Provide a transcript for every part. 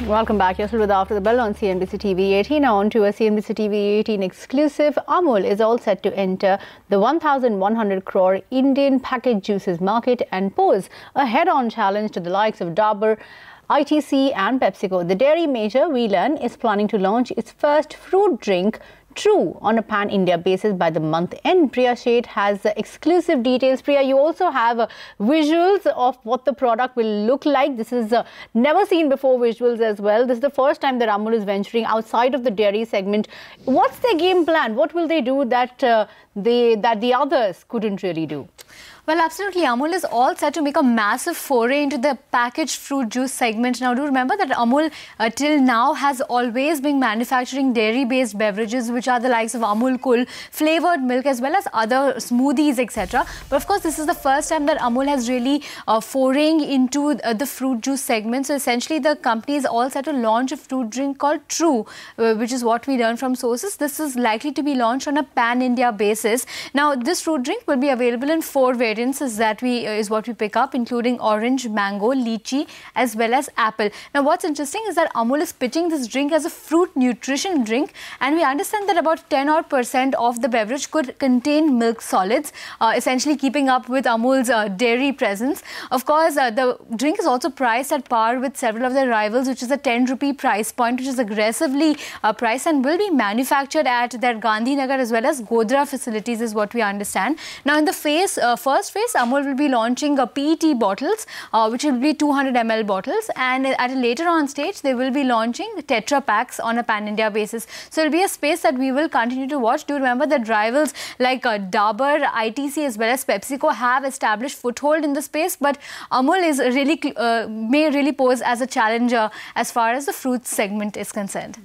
Welcome back. You're still with After the Bell on CNBC TV 18. Now on to a CNBC TV 18 exclusive. Amul is all set to enter the 1,100 crore Indian packaged juices market and pose a head-on challenge to the likes of Dabur, ITC and PepsiCo. The dairy major, we learn, is planning to launch its first fruit drink, True, on a pan-India basis by the month end. Priya Sheth has exclusive details. Priya, you also have visuals of what the product will look like. This is never seen before visuals as well. This is the first time that Amul is venturing outside of the dairy segment. What's their game plan? What will they do that the others couldn't really do? Well, absolutely. Amul is all set to make a massive foray into the packaged fruit juice segment. Now, do remember that Amul till now has always been manufacturing dairy-based beverages, which are the likes of Amul Cool, flavored milk, as well as other smoothies, etc. But of course, this is the first time that Amul has really foraying into the fruit juice segment. So essentially, the company is all set to launch a fruit drink called True, which is what we learn from sources. This is likely to be launched on a pan-India basis. Now, this fruit drink will be available in 4 variants. Is what we pick up, including orange, mango, lychee, as well as apple. Now, what's interesting is that Amul is pitching this drink as a fruit nutrition drink, and we understand that about 10% of the beverage could contain milk solids, essentially keeping up with Amul's dairy presence. Of course, the drink is also priced at par with several of their rivals, which is a 10 rupee price point, which is aggressively priced and will be manufactured at their Gandhinagar as well as Godhra facilities, is what we understand. Now, in the first phase, Amul will be launching PET bottles, which will be 200 ml bottles, and at a later on stage, they will be launching Tetra packs on a pan-India basis. So, it will be a space that we will continue to watch. Do remember that rivals like Dabur, ITC, as well as PepsiCo have established foothold in the space, but Amul is really may really pose as a challenger as far as the fruit segment is concerned.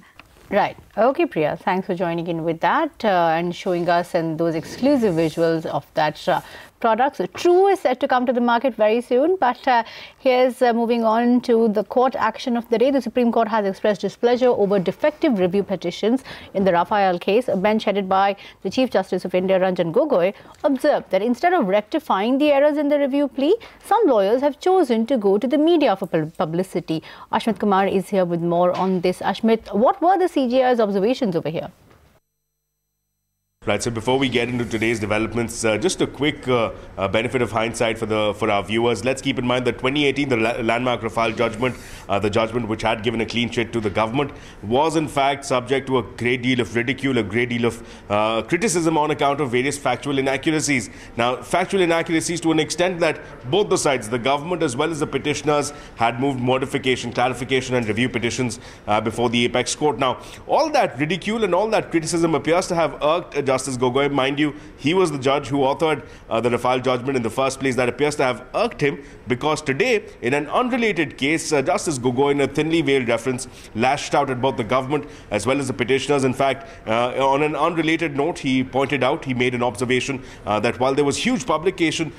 Right. Okay, Priya. Thanks for joining in with that and showing us and those exclusive visuals of that product. So, True is set to come to the market very soon. But here's moving on to the court action of the day. The Supreme Court has expressed displeasure over defective review petitions in the Rafael case. A bench headed by the Chief Justice of India, Ranjan Gogoi, observed that instead of rectifying the errors in the review plea, some lawyers have chosen to go to the media for publicity. Ashmit Kumar is here with more on this. Ashmit, what were the CJI's observations over here? Right, so before we get into today's developments, just a quick benefit of hindsight for our viewers. Let's keep in mind that 2018, the landmark Rafale judgment, the judgment which had given a clean sheet to the government, was in fact subject to a great deal of ridicule, a great deal of criticism on account of various factual inaccuracies. Now, factual inaccuracies to an extent that both the sides, the government as well as the petitioners, had moved modification, clarification and review petitions before the apex court. Now, all that ridicule and all that criticism appears to have irked Justice Gogoi. Mind you, he was the judge who authored the Rafale judgment in the first place. That appears to have irked him because today, in an unrelated case, Justice Gogoi, in a thinly veiled reference, lashed out at both the government as well as the petitioners. In fact, on an unrelated note, he pointed out, he made an observation that while there was huge publication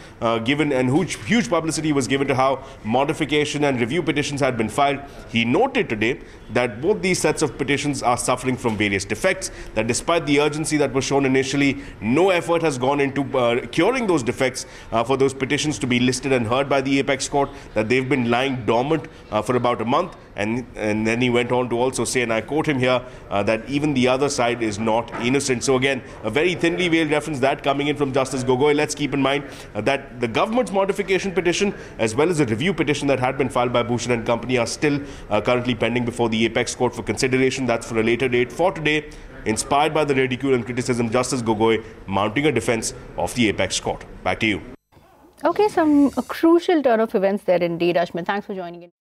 given and huge publicity was given to how modification and review petitions had been filed, he noted today that both these sets of petitions are suffering from various defects, that despite the urgency that was shown initially, no effort has gone into curing those defects for those petitions to be listed and heard by the apex court, that they've been lying dormant for about a month. And then he went on to also say, and I quote him here, that even the other side is not innocent. So again, a very thinly veiled reference that coming in from Justice Gogoi. Let's keep in mind that the government's modification petition as well as the review petition that had been filed by Bhushan and Company are still currently pending before the apex court for consideration. That's for a later date. For today, inspired by the ridicule and criticism, Justice Gogoi mounting a defense of the apex court. Back to you. Okay, a crucial turn of events there indeed, Ashmit. Thanks for joining in.